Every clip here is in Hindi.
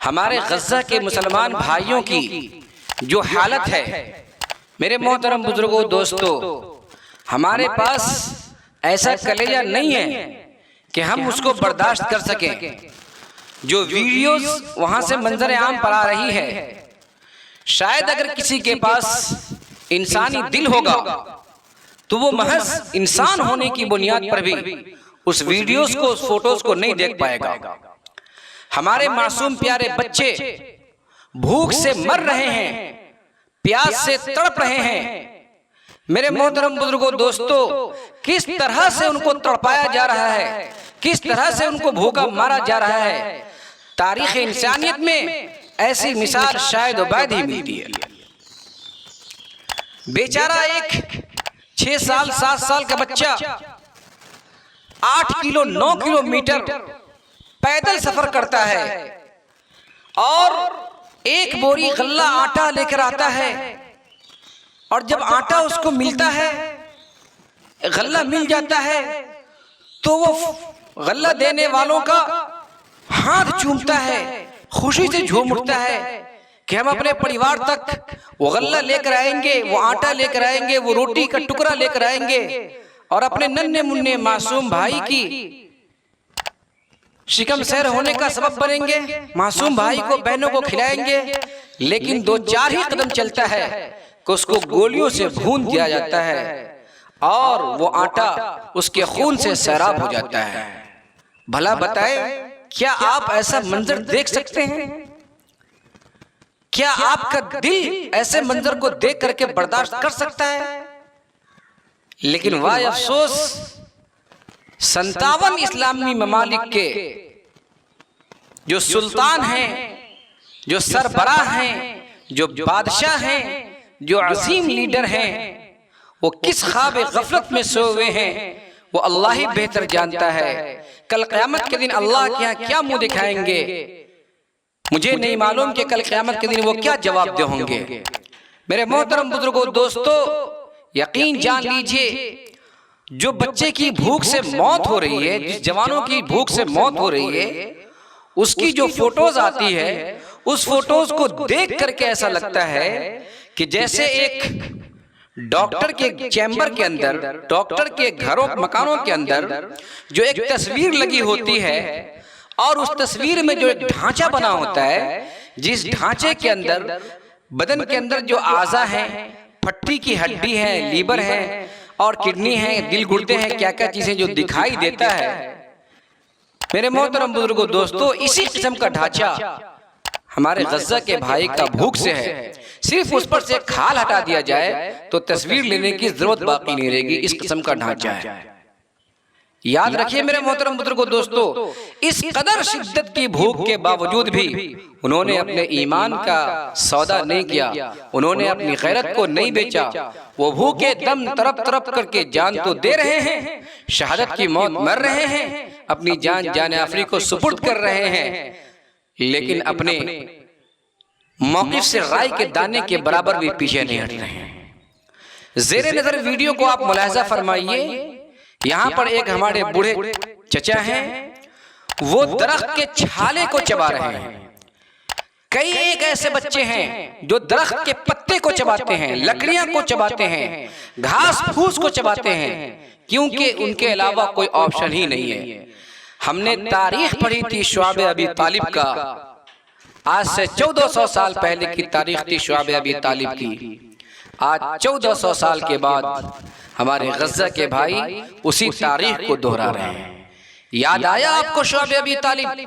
हमारे गज़ा के मुसलमान भाइयों की जो हालत है, मेरे मोहतरम बुजुर्गों, दोस्तों, हमारे पास ऐसा कलेजा नहीं है कि हम उसको बर्दाश्त कर सकें। जो वीडियोस वहां से मंजर आम पर आ रही है, शायद अगर किसी के पास इंसानी दिल होगा तो वो महज इंसान होने की बुनियाद पर भी उस वीडियोस को, उस फोटोज को नहीं देख पाएगा। हमारे मासूम प्यारे बच्चे भूख से मर रहे हैं, प्यास से तड़प रहे हैं। मेरे मोहतरम बुजुर्गों, दोस्तों, किस तरह से उनको तड़पाया जा रहा है, किस तरह से उनको भूखा मारा जा रहा है। तारीख इंसानियत में ऐसी मिसाल शायद उबैद ही मिलती है। बेचारा एक 6 साल 7 साल का बच्चा 8 किलो 9 किलोमीटर पैदल सफर करता है और एक बोरी गल्ला आटा लेकर आता है। और जब आटा उसको मिलता है, गल्ला मिल जाता है, तो वो गल्ला देने वालों का हाथ चूमता है, खुशी से झूम उठता है कि हम अपने परिवार तक वो गल्ला लेकर आएंगे, वो आटा लेकर आएंगे, वो रोटी का टुकड़ा लेकर आएंगे और अपने नन्हे मुन्ने मासूम भाई की शिकम सैर होने का सबब बनेंगे। मासूम भाई को, बहनों को खिलाएंगे। लेकिन 2-4 ही कदम चलता है कि उसको गोलियों से भून दिया जाता है और वो आटा उसके खून से सैराब हो जाता है। भला बताएं, क्या आप ऐसा मंजर देख सकते हैं? क्या आपका दिल ऐसे मंजर को देख करके बर्दाश्त कर सकता है? लेकिन वाह अफसोस, 57 इस्लामी ममालिक के जो सुल्तान हैं, जो सरबराह हैं, जो बादशाह हैं, जो अजीम लीडर हैं, वो किस ख्वाब गफलत में सोए हुए हैं, वो अल्लाह ही बेहतर जानता है। कल क़यामत के दिन अल्लाह के यहाँ क्या मुंह दिखाएंगे, मुझे नहीं मालूम कि कल क़यामत के दिन वो क्या जवाब दे होंगे। मेरे मोहतरम बुजुर्गों, दोस्तों, यकीन जान लीजिए, जो बच्चे की भूख से मौत हो रही है, जिस जवानों की भूख से मौत हो रही है, उसकी जो फोटोज आती है, उस फोटोज को देख करके ऐसा लगता है कि जैसे एक डॉक्टर के चैम्बर के अंदर, डॉक्टर के घरों मकानों के अंदर जो एक तस्वीर लगी होती है और उस तस्वीर में जो एक ढांचा बना होता है, जिस ढांचे के अंदर बदन के अंदर जो आज़ा हैं, फट्टी की हड्डी है, लीवर है और किडनी है, दिल गुर्दे हैं, क्या क्या चीजें जो दिखाई देता है। मेरे मोहतरम बुजुर्गों, दोस्तों, इसी किस्म का ढांचा हमारे गज़ा के भाई का भूख से है। सिर्फ उस पर से खाल हटा दिया जाए तो तस्वीर लेने की जरूरत बाकी नहीं रहेगी। इस किस्म का ढांचा है। याद रखिए मेरे मोहतरम बुजुर्गों, दोस्तों, इस कदर शिद्दत की भूख के बावजूद भी उन्होंने अपने ईमान का सौदा नहीं किया, उन्होंने अपनी गैरत को नहीं बेचा। वो भूखे दम तरप तरप करके जान तो दे रहे हैं, शहादत की मौत मर रहे हैं, अपनी जान जाने आफरी को सुपुर्द कर रहे हैं, लेकिन अपने मौक़िफ़ से राई के दाने के बराबर भी पीछे नहीं हट रहे हैं। ज़ेरे नजर वीडियो को आप मुलाहिज़ा फरमाइए। यहाँ पर एक हमारे बूढ़े चचा हैं, वो दरख्त के छाले को चबा रहे हैं। कई एक ऐसे बच्चे हैं जो दरख्त के पत्ते को चबाते हैं, लकड़ियां को चबाते हैं, घास फूस को चबाते हैं, क्योंकि उनके अलावा कोई ऑप्शन ही नहीं है। हमने तारीख पढ़ी थी शुआब अबी तालिब का, आज से 1400 साल पहले की तारीख थी शुआब अबी तालिब की। आज 1400 साल के बाद हमारे गज़ा के भाई उसी तारीख को दोहरा रहे हैं। याद आया आपको शुआब अबी तालिब?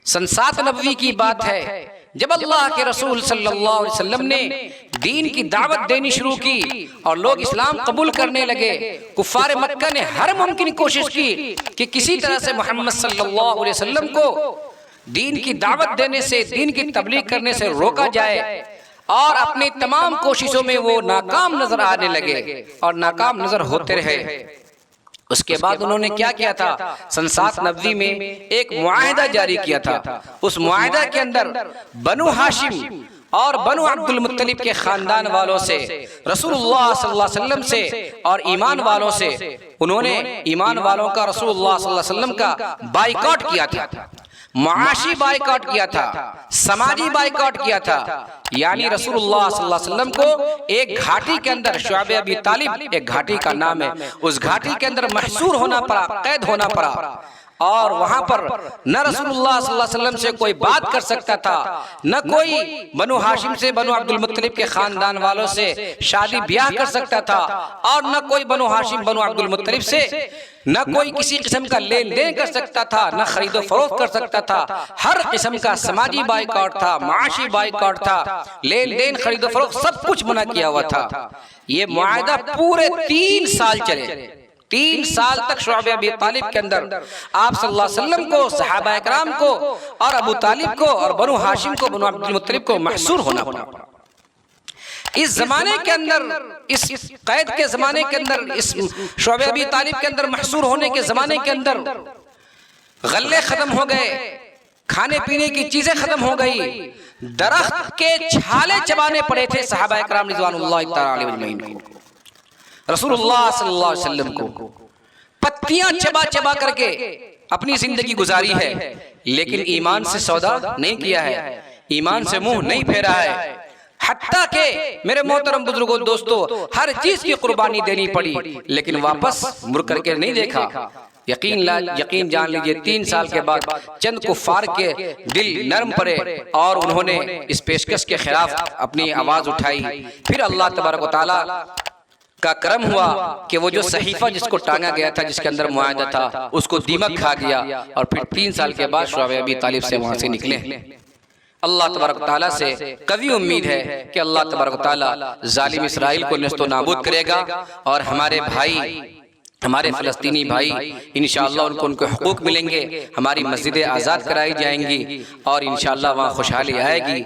सन 7 नबवी की बात है, जब अल्लाह के रसूल सल्लल्लाहु अलैहि वसल्लम ने दीन की दावत देनी शुरू की और लोग इस्लाम कबूल करने लगे। कुफ़ार मक्का ने हर मुमकिन कोशिश की कि किसी तरह से मोहम्मद सल्लल्लाहु अलैहि वसल्लम को दीन की दावत देने से, दीन की तबलीग करने से रोका जाए, और अपनी तमाम कोशिशों में वो नाकाम नजर आने लगे और नाकाम नजर होते रहे। उसके बाद उन्होंने क्या किया था? सन 7 नबवी में एक मुआहिदा जारी किया था। उस मुआहिदा के अंदर बनु हाशिम और बनु अब्दुल मुत्तलिब के खानदान वालों से, रसूलुल्लाह सल्लल्लाहु अलैहि वसल्लम से और ईमान वालों से, उन्होंने ईमान वालों का, रसूलुल्लाह सल्लल्लाहु अलैहि वसल्लम का बाइकॉट किया था। मुआशी बाइकआउट किया था, समाजी बाइकआउट किया था। यानी रसूलुल्लाह सल्लल्लाहु अलैहि वसल्लम को एक घाटी के अंदर, शुआब अबी तालिब एक घाटी का नाम है, उस घाटी के अंदर महसूर होना पड़ा, कैद होना पड़ा। और वहां पर न रसूलुल्लाह सल्लल्लाहु अलैहि वसल्लम से कोई बात कर सकता था, न कोई बनु हाशिम से, बनु अब्दुल मुत्तलिब के खानदान वालों से शादी ब्याह कर सकता था, और न कोई बनु हाशिम बनु अब्दुल मुत्तलिब से न कोई किसी किस्म का लेन देन कर सकता था, न खरीदो फरोख्त कर सकता था। हर किस्म का समाजी बाइकआउट था, माशी बाइकआउट था, लेन देन खरीदो फरोख्त सब कुछ मना किया हुआ था। ये मुआहदा पूरे 3 साल चले। 3 साल तक शुआब अबी तालिब के अंदर आप सल्लल्लाहु अलैहि वसल्लम को, सहाबा इकराम को और अबू तालिब को और बनु हाशिम को, बनु अब्दुल मुत्तलिब को महसूर होना पड़ा। इस जमाने के अंदर, इस कैद के जमाने के अंदर, इस शुआब अबी तालिब के अंदर महसूर होने के जमाने के अंदर गल्ले खत्म हो गए, खाने पीने की चीजें खत्म हो गई, दरख्त के छाले चबाने पड़े थे सहाबा इकराम रिज़वानुल्लाहि तआला अलैहिम अजमईन को, रसूलुल्लाह सल्लल्लाहु अलैहि वसल्लम को। पत्तियां चबा चबा करके अपनी जिंदगी गुजारी है, लेकिन ईमान से सौदा नहीं किया है, ईमान से मुंह नहीं फेरा है। हत्ता के मेरे मोहतरम बुजुर्गों, दोस्तों, हर चीज की कुर्बानी देनी पड़ी, लेकिन वापस मुड़ करके नहीं देखा। यकीन जान लीजिए, 3 साल के बाद चंद कुफार के दिल नरम पड़े और उन्होंने इस पेशकश के खिलाफ अपनी आवाज उठाई। फिर अल्लाह तबारक व तआला का करम हुआ कि वो जो सहीफा जिसको टांगा गया था, जिसके अंदर मुआहदा था, उसको दीमक खा गया और फिर 3 साल के बाद शुआब अबी तालिब से वहां से निकले। अल्लाह तबारक तआला से कभी उम्मीद है कि अल्लाह तबारक तआला जालिम इसराइल को नस्तो नाबूद करेगा और हमारे भाई, हमारे फ़लस्तीनी भाई इंशाअल्लाह उनको उनके हुकूक मिलेंगे, हमारी मस्जिदें आज़ाद कराई जाएंगी और इंशाअल्लाह वहाँ खुशहाली आएगी।